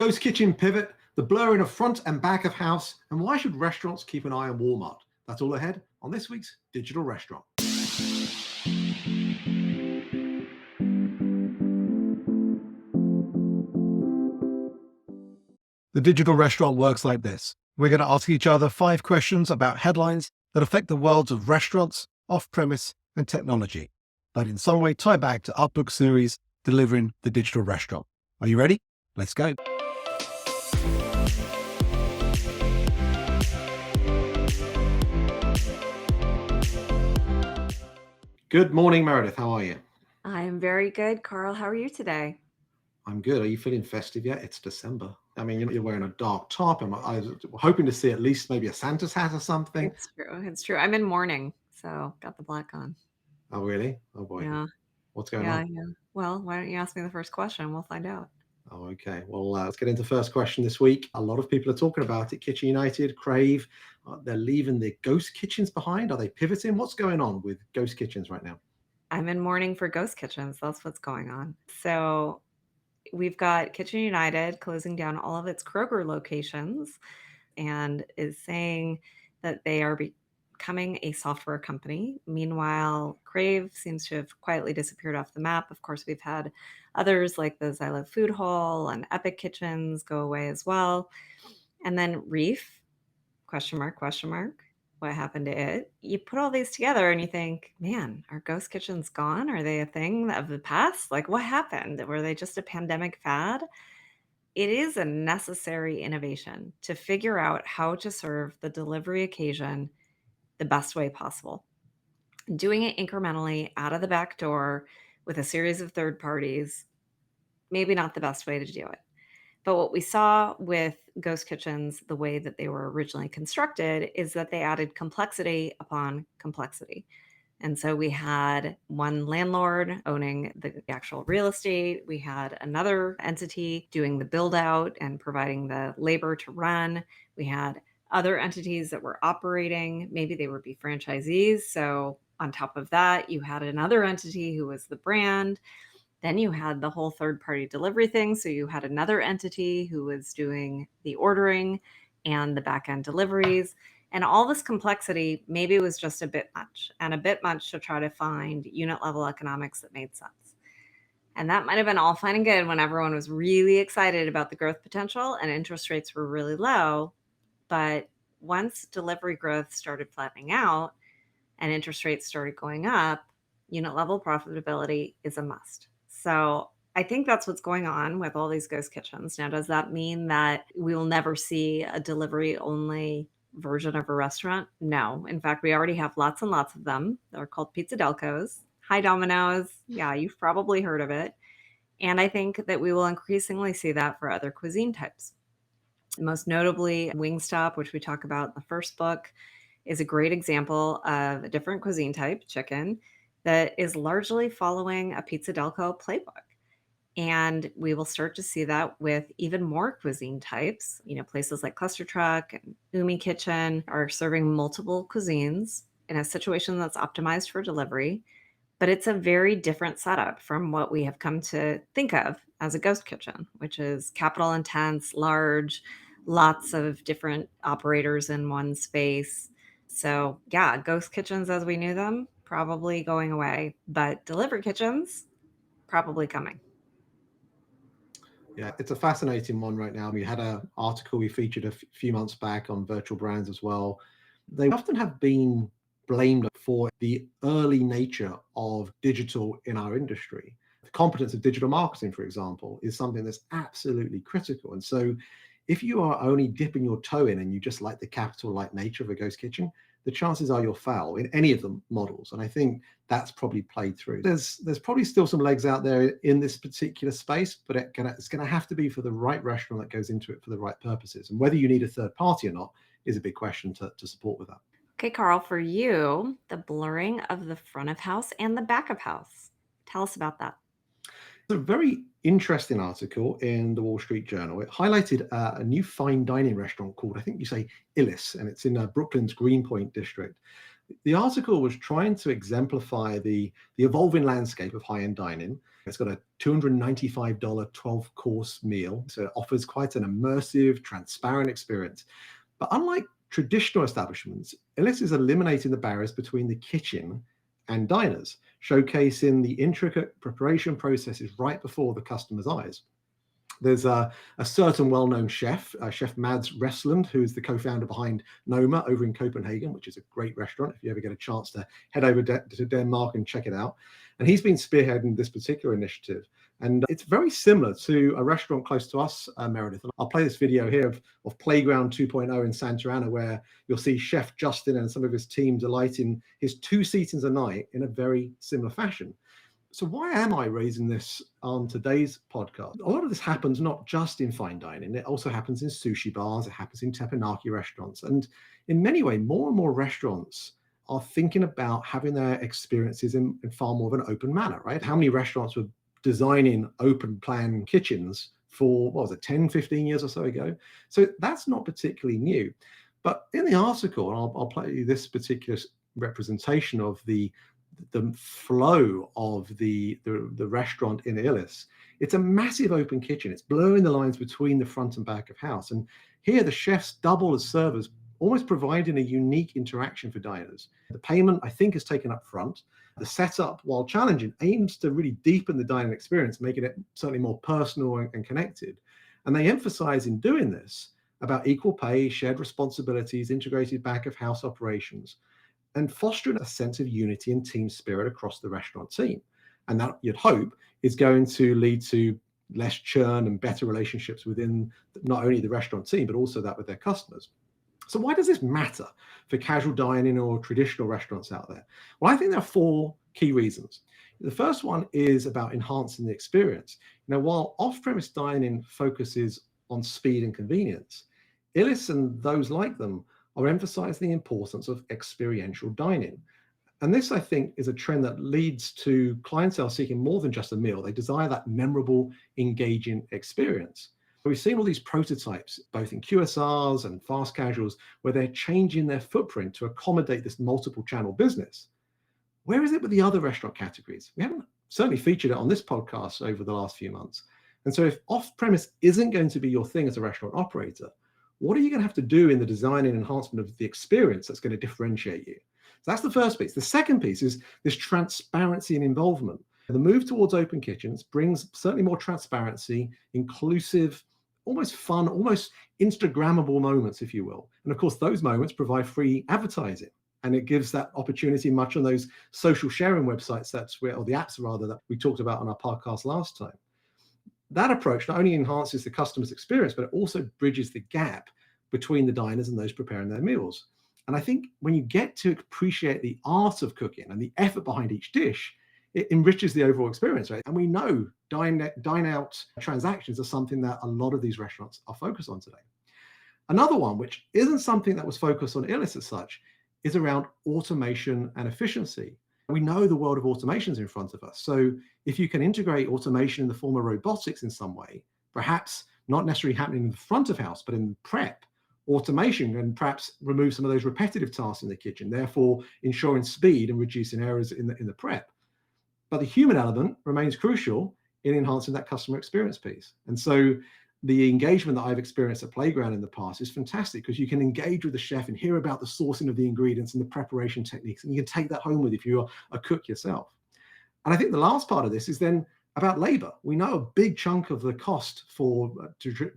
Ghost kitchen pivot, the blurring of front and back of house, and why should restaurants keep an eye on Walmart? That's all ahead on this week's Digital Restaurant. The digital restaurant works like this. We're going to ask each other 5 questions about headlines that affect the worlds of restaurants, off-premise, and technology, that in some way tie back to our book series, Delivering the Digital Restaurant. Are you ready? Let's go. Good morning, Meredith. How are you? I am very good. Carl, how are you today? I'm good. Are you feeling festive yet? It's December. I mean, you're wearing a dark top. I was hoping to see at least maybe a Santa's hat or something. It's true. It's true. I'm in mourning, so got the black on. Oh, really? Oh, boy. Yeah. What's going Yeah. on? Yeah. Well, why don't you ask me the first question? We'll find out. Oh, okay. Well, let's get into the first question this week. A lot of people are talking about it. Kitchen United, Crave, they're leaving their ghost kitchens behind. Are they pivoting? What's going on with ghost kitchens right now? I'm in mourning for ghost kitchens. That's what's going on. So we've got Kitchen United closing down all of its Kroger locations and is saying that they are becoming a software company. Meanwhile, Crave seems to have quietly disappeared off the map. Of course, we've had others like the I Love Food Hall and Epic Kitchens go away as well. And then Reef, question mark, question mark. What happened to it? You put all these together and you think, man, are ghost kitchens gone? Are they a thing of the past? Like, what happened? Were they just a pandemic fad? It is a necessary innovation to figure out how to serve the delivery occasion the best way possible. Doing it incrementally out of the back door with a series of third parties, maybe not the best way to do it. But what we saw with ghost kitchens, the way that they were originally constructed, is that they added complexity upon complexity. And so we had one landlord owning the actual real estate. We had another entity doing the build out and providing the labor to run. We had other entities that were operating. Maybe they would be franchisees. So on top of that, you had another entity who was the brand. Then you had the whole third party delivery thing. So you had another entity who was doing the ordering and the back end deliveries. And all this complexity maybe was just a bit much and a bit much to try to find unit level economics that made sense. And that might have been all fine and good when everyone was really excited about the growth potential and interest rates were really low. But once delivery growth started flattening out and interest rates started going up, unit level profitability is a must. So I think that's what's going on with all these ghost kitchens. Now, does that mean that we will never see a delivery only version of a restaurant? No. In fact, we already have lots and lots of them. They're called Pizza Delcos. Hi, Domino's. Yeah, you've probably heard of it. And I think that we will increasingly see that for other cuisine types. Most notably, Wingstop, which we talk about in the first book, is a great example of a different cuisine type, chicken, that is largely following a Pizza Delco playbook. And we will start to see that with even more cuisine types. You know, places like Cluster Truck and Umi Kitchen are serving multiple cuisines in a situation that's optimized for delivery. But it's a very different setup from what we have come to think of as a ghost kitchen, which is capital intense, large, lots of different operators in one space. So, yeah, ghost kitchens as we knew them, probably going away, but delivery kitchens, probably coming. Yeah, it's a fascinating one right now. We had an article we featured a few months back on virtual brands as well. They often have been blamed for the early nature of digital in our industry. The competence of digital marketing, for example, is something that's absolutely critical. And so if you are only dipping your toe in and you just like the capital light nature of a ghost kitchen, the chances are you'll fail in any of the models. And I think that's probably played through. There's probably still some legs out there in this particular space, but it's going to have to be for the right restaurant that goes into it for the right purposes. And whether you need a third party or not is a big question to support with that. Okay, Carl, for you, the blurring of the front of house and the back of house. Tell us about that. It's a very interesting article in the Wall Street Journal. It highlighted a new fine dining restaurant called, I think you say, Illis, and it's in Brooklyn's Greenpoint district. The article was trying to exemplify the evolving landscape of high-end dining It's got a $295 12-course meal, so it offers quite an immersive, transparent experience. But unlike traditional establishments, Illis is eliminating the barriers between the kitchen and diners, showcasing the intricate preparation processes right before the customer's eyes. There's a certain well-known chef, Chef Mads Resland, who's the co-founder behind Noma over in Copenhagen, which is a great restaurant if you ever get a chance to head over to Denmark and check it out. And he's been spearheading this particular initiative. And it's very similar to a restaurant close to us, Meredith. And I'll play this video here of Playground 2.0 in Santa Ana, where you'll see Chef Justin and some of his team delighting his 2 seatings a night in a very similar fashion. So why am I raising this on today's podcast? A lot of this happens not just in fine dining. It also happens in sushi bars. It happens in teppanyaki restaurants. And in many ways, more and more restaurants are thinking about having their experiences in far more of an open manner, right? How many restaurants were designing open plan kitchens for, what was it, 10, 15 years or so ago? So that's not particularly new. But in the article, and I'll play you this particular representation of the flow of the restaurant in Illis. It's a massive open kitchen. It's blurring the lines between the front and back of house. And here the chefs double as servers, almost providing a unique interaction for diners. The payment, I think, is taken up front. The setup, while challenging, aims to really deepen the dining experience, making it certainly more personal and connected. And they emphasize in doing this about equal pay, shared responsibilities, integrated back of house operations, and fostering a sense of unity and team spirit across the restaurant team. And that, you'd hope, is going to lead to less churn and better relationships within not only the restaurant team, but also that with their customers. So why does this matter for casual dining or traditional restaurants out there? Well, I think there are 4 key reasons. The first one is about enhancing the experience. Now, while off-premise dining focuses on speed and convenience, Illis and those like them are emphasizing the importance of experiential dining. And this, I think, is a trend that leads to clientele seeking more than just a meal. They desire that memorable, engaging experience. We've seen all these prototypes, both in QSRs and fast casuals, where they're changing their footprint to accommodate this multiple channel business. Where is it with the other restaurant categories? We haven't certainly featured it on this podcast over the last few months. And so if off-premise isn't going to be your thing as a restaurant operator, what are you going to have to do in the design and enhancement of the experience that's going to differentiate you? So that's the first piece. The second piece is this transparency and involvement. The move towards open kitchens brings certainly more transparency, inclusive, almost fun, almost Instagrammable moments, if you will. And of course, those moments provide free advertising. And it gives that opportunity much on those social sharing websites, or the apps rather, that we talked about on our podcast last time. That approach not only enhances the customer's experience, but it also bridges the gap between the diners and those preparing their meals. And I think when you get to appreciate the art of cooking and the effort behind each dish, it enriches the overall experience, right? And we know dine out transactions are something that a lot of these restaurants are focused on today. Another one, which isn't something that was focused on Illis as such, is around automation and efficiency. We know the world of automation is in front of us. So if you can integrate automation in the form of robotics in some way, perhaps not necessarily happening in the front of house, but in prep, automation can perhaps remove some of those repetitive tasks in the kitchen, therefore ensuring speed and reducing errors in the prep. But the human element remains crucial in enhancing that customer experience piece. And so the engagement that I've experienced at Playground in the past is fantastic, because you can engage with the chef and hear about the sourcing of the ingredients and the preparation techniques, and you can take that home with you if you're a cook yourself. And I think the last part of this is then about labor. We know a big chunk of the cost for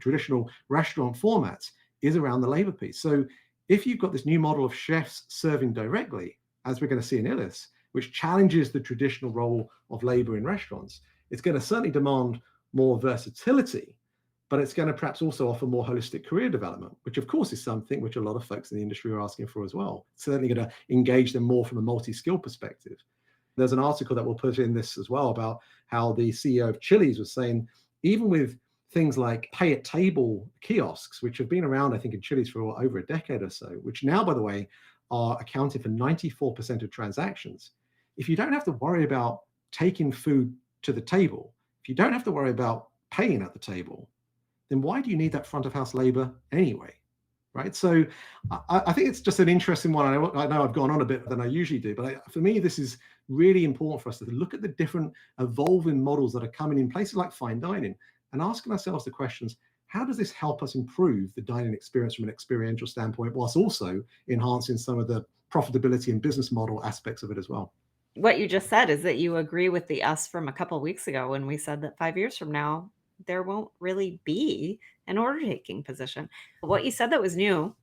traditional restaurant formats is around the labor piece. So if you've got this new model of chefs serving directly, as we're going to see in Illis, which challenges the traditional role of labor in restaurants, it's going to certainly demand more versatility, but it's going to perhaps also offer more holistic career development, which of course is something which a lot of folks in the industry are asking for as well. It's certainly going to engage them more from a multi-skill perspective. There's an article that we'll put in this as well about how the CEO of Chili's was saying, even with things like pay at table kiosks, which have been around, I think, in Chili's for over a decade or so, which now, by the way, are accounting for 94% of transactions. If you don't have to worry about taking food to the table, if you don't have to worry about paying at the table, then why do you need that front of house labor anyway? right? So I think it's just an interesting one. I know I've gone on a bit than I usually do, but for me, this is really important for us to look at the different evolving models that are coming in places like fine dining and asking ourselves the questions, how does this help us improve the dining experience from an experiential standpoint, whilst also enhancing some of the profitability and business model aspects of it as well? What you just said is that you agree with the us from a couple weeks ago when we said that 5 years from now, there won't really be an order taking position. What you said that was new,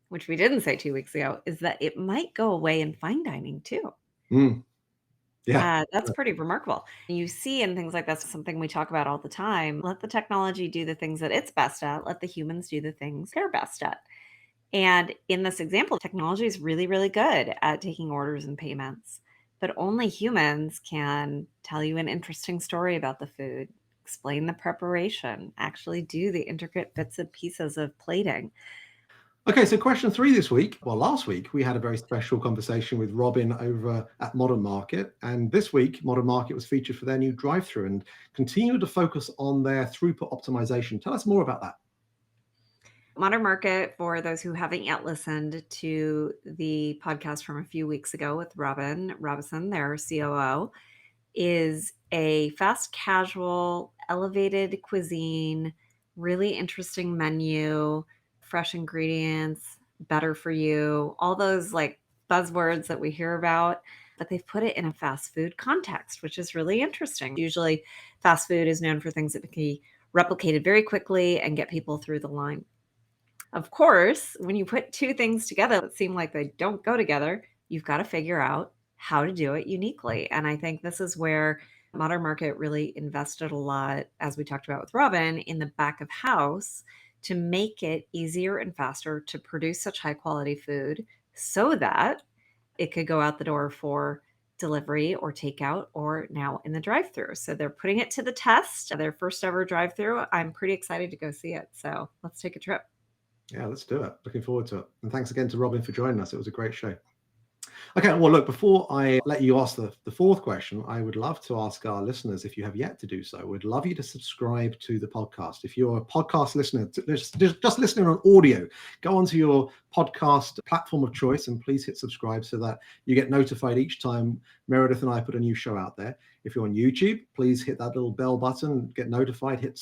which we didn't say 2 weeks ago, is that it might go away in fine dining too. Mm, yeah. That's pretty remarkable. You see in things like that's something we talk about all the time. Let the technology do the things that it's best at. Let the humans do the things they're best at. And in this example, technology is really, really good at taking orders and payments, but only humans can tell you an interesting story about the food, explain the preparation, actually do the intricate bits and pieces of plating. Okay, so question 3 this week. Well, last week we had a very special conversation with Robin over at Modern Market. And this week, Modern Market was featured for their new drive-thru and continued to focus on their throughput optimization. Tell us more about that. Modern Market, for those who haven't yet listened to the podcast from a few weeks ago with Robin Robison, their COO, is a fast casual, elevated cuisine, really interesting menu, fresh ingredients, better for you, all those like buzzwords that we hear about, but they've put it in a fast food context, which is really interesting. Usually, fast food is known for things that can be replicated very quickly and get people through the line. Of course, when you put two things together that seem like they don't go together, you've got to figure out how to do it uniquely. And I think this is where Modern Market really invested a lot, as we talked about with Robin, in the back of house to make it easier and faster to produce such high quality food so that it could go out the door for delivery or takeout or now in the drive-through. So they're putting it to the test. Their first ever drive-through. I'm pretty excited to go see it. So let's take a trip. Yeah, let's do it. Looking forward to it. And thanks again to Robin for joining us. It was a great show. Okay, well, look, before I let you ask the fourth question, I would love to ask our listeners, if you have yet to do so, we'd love you to subscribe to the podcast. If you're a podcast listener, just listening on audio, go onto your podcast platform of choice and please hit subscribe so that you get notified each time Meredith and I put a new show out there. If you're on YouTube, please hit that little bell button, get notified, hit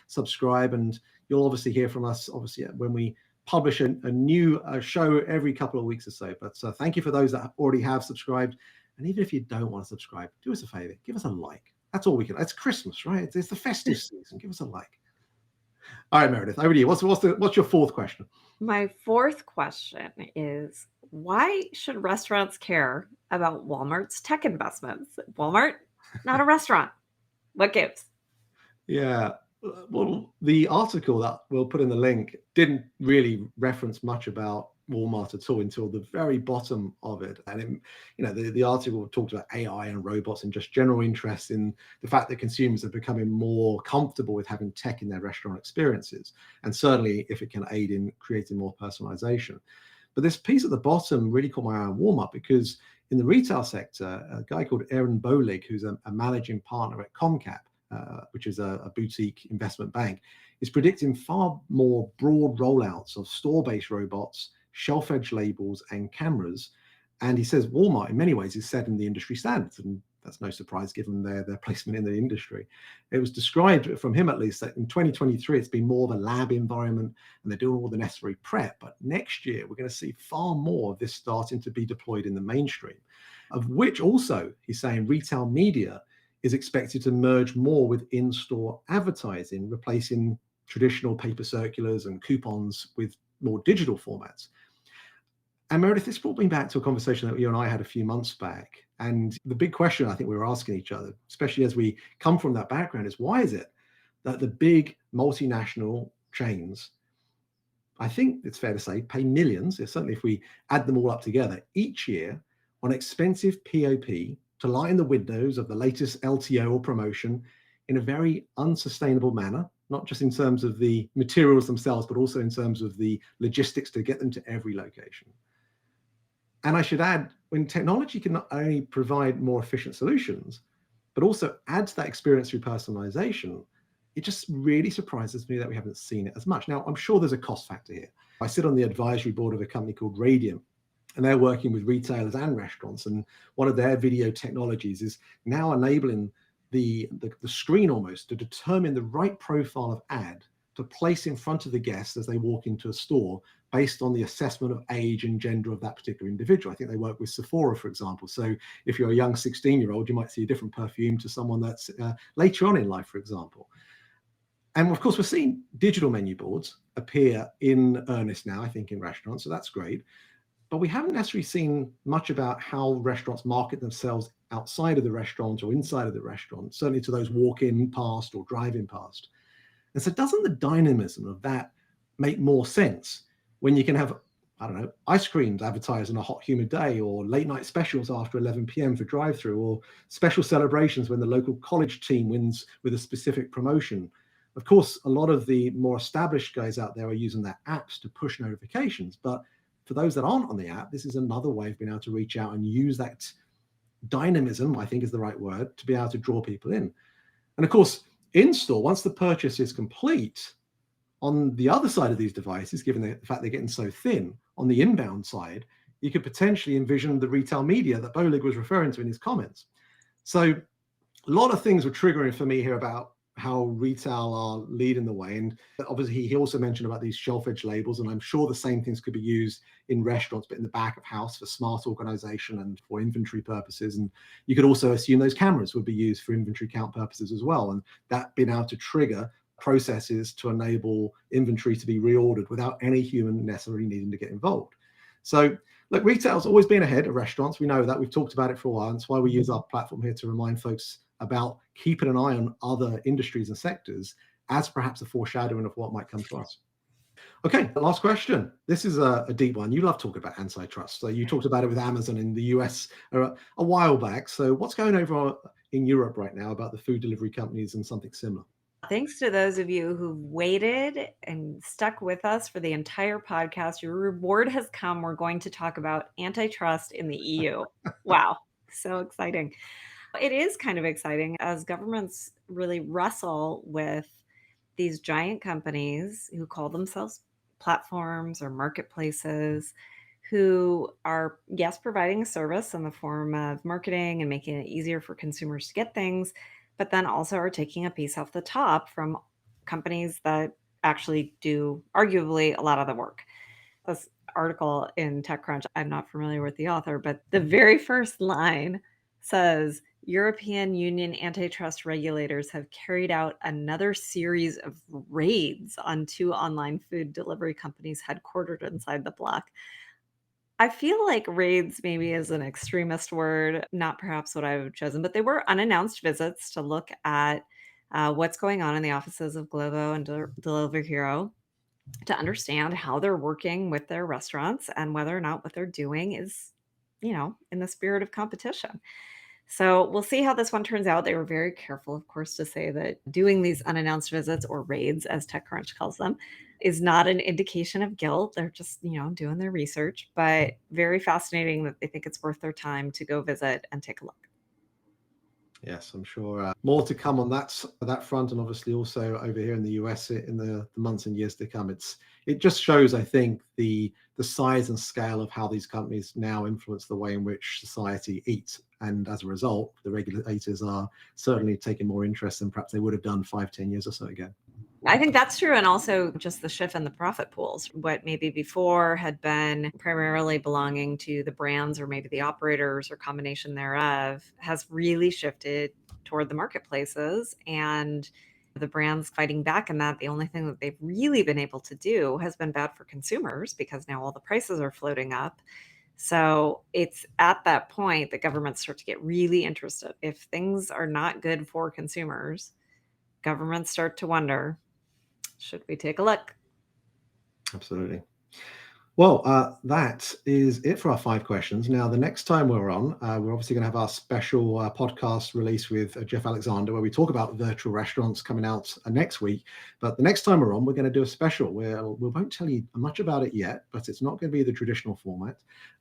subscribe, and you'll obviously hear from us, obviously, when we publish a new show every couple of weeks or so. But thank you for those that already have subscribed. And even if you don't want to subscribe, do us a favor, give us a like. That's all we can. It's Christmas, right? It's the festive season. Give us a like. All right, Meredith, over to you. What's your fourth question? My fourth question is, why should restaurants care about Walmart's tech investments? Walmart, not a restaurant. What gives? Yeah. Well, the article that we'll put in the link didn't really reference much about Walmart at all until the very bottom of it. And the article talked about AI and robots and just general interest in the fact that consumers are becoming more comfortable with having tech in their restaurant experiences. And certainly if it can aid in creating more personalization. But this piece at the bottom really caught my eye on Walmart because in the retail sector, a guy called Aaron Bolig, who's a managing partner at Comcap, which is a boutique investment bank, is predicting far more broad rollouts of store-based robots, shelf-edge labels, and cameras. And he says Walmart, in many ways, is setting the industry standards, and that's no surprise given their placement in the industry. It was described, from him at least, that in 2023, it's been more of a lab environment, and they're doing all the necessary prep. But next year, we're going to see far more of this starting to be deployed in the mainstream, of which also, he's saying, retail media is expected to merge more with in-store advertising, replacing traditional paper circulars and coupons with more digital formats. And Meredith, this brought me back to a conversation that you and I had a few months back. And the big question I think we were asking each other, especially as we come from that background, is why is it that the big multinational chains, I think it's fair to say, pay millions, certainly if we add them all up together, each year on expensive POP to line the windows of the latest LTO or promotion in a very unsustainable manner, not just in terms of the materials themselves, but also in terms of the logistics to get them to every location. And I should add, when technology can not only provide more efficient solutions, but also add to that experience through personalization, it just really surprises me that we haven't seen it as much. Now, I'm sure there's a cost factor here. I sit on the advisory board of a company called Radium, and they're working with retailers and restaurants. And one of their video technologies is now enabling the screen almost to determine the right profile of ad to place in front of the guests as they walk into a store based on the assessment of age and gender of that particular individual. I think they work with Sephora, for example. So if you're a young 16-year-old, you might see a different perfume to someone that's later on in life, for example. And of course, we're seeing digital menu boards appear in earnest now, I think, in restaurants. So that's great. But we haven't necessarily seen much about how restaurants market themselves outside of the restaurant or inside of the restaurant, certainly to those walk-in past or drive-in past. And so doesn't the dynamism of that make more sense when you can have, I don't know, ice creams advertised on a hot, humid day, or late night specials after 11 p.m. for drive-thru, or special celebrations when the local college team wins with a specific promotion? Of course, a lot of the more established guys out there are using their apps to push notifications, but for those that aren't on the app, this is another way of being able to reach out and use that dynamism, I think is the right word, to be able to draw people in. And of course, in store, once the purchase is complete, on the other side of these devices, given the fact they're getting so thin, on the inbound side, you could potentially envision the retail media that Bolig was referring to in his comments. So a lot of things were triggering for me here about how retail are leading the way. And obviously he also mentioned about these shelf edge labels, and I'm sure the same things could be used in restaurants, but in the back of house for smart organization and for inventory purposes. And you could also assume those cameras would be used for inventory count purposes as well. And that being able to trigger processes to enable inventory to be reordered without any human necessarily needing to get involved. So look, retail's always been ahead of restaurants. We know that. We've talked about it for a while. And that's why we use our platform here to remind folks about keeping an eye on other industries and sectors as perhaps a foreshadowing of what might come to us. Okay, last question. This is a deep one. You love talking about antitrust. So you talked about it with Amazon in the US a while back. So what's going over in Europe right now about the food delivery companies and something similar? Thanks to those of you who've waited and stuck with us for the entire podcast. Your reward has come. We're going to talk about antitrust in the EU. Wow, so exciting. It is kind of exciting as governments really wrestle with these giant companies who call themselves platforms or marketplaces, who are, yes, providing a service in the form of marketing and making it easier for consumers to get things, but then also are taking a piece off the top from companies that actually do arguably a lot of the work. This article in TechCrunch, I'm not familiar with the author, but the very first line says European Union antitrust regulators have carried out another series of raids on 2 online food delivery companies headquartered inside the bloc. I feel like raids maybe is an extremist word, not perhaps what I would have chosen, but they were unannounced visits to look at what's going on in the offices of Glovo and Delivery Hero, to understand how they're working with their restaurants and whether or not what they're doing is, in the spirit of competition. So we'll see how this one turns out. They were very careful, of course, to say that doing these unannounced visits, or raids, as TechCrunch calls them, is not an indication of guilt. They're just, doing their research, but very fascinating that they think it's worth their time to go visit and take a look. Yes, I'm sure more to come on that front, and obviously also over here in the US in the months and years to come. It just shows, I think, the size and scale of how these companies now influence the way in which society eats, and as a result, the regulators are certainly taking more interest than perhaps they would have done 5-10 years or so ago. I think that's true. And also just the shift in the profit pools. What maybe before had been primarily belonging to the brands or maybe the operators or combination thereof has really shifted toward the marketplaces, and the brands fighting back in that. The only thing that they've really been able to do has been bad for consumers because now all the prices are floating up. So it's at that point that governments start to get really interested. If things are not good for consumers, governments start to wonder, should we take a look? Absolutely. Well, that is it for our 5 questions. Now, the next time we're on, we're obviously going to have our special podcast release with Jeff Alexander, where we talk about virtual restaurants coming out next week. But the next time we're on, we're going to do a special where we won't tell you much about it yet, but it's not going to be the traditional format.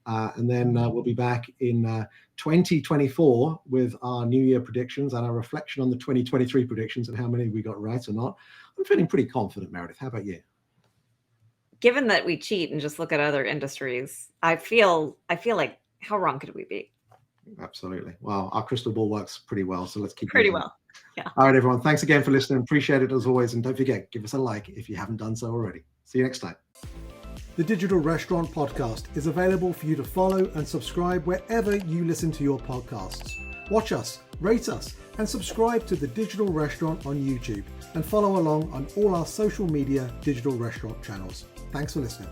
And then we'll be back in 2024 with our New Year predictions and our reflection on the 2023 predictions and how many we got right or not. I'm feeling pretty confident, Meredith. How about you? Given that we cheat and just look at other industries, I feel like how wrong could we be? Absolutely. Well, our crystal ball works pretty well, so let's keep Pretty using it. well. Yeah. All right, everyone. Thanks again for listening. Appreciate it as always. And don't forget, give us a like if you haven't done so already. See you next time. The Digital Restaurant Podcast is available for you to follow and subscribe wherever you listen to your podcasts. Watch us, rate us, and subscribe to The Digital Restaurant on YouTube, and follow along on all our social media digital restaurant channels. Thanks for listening.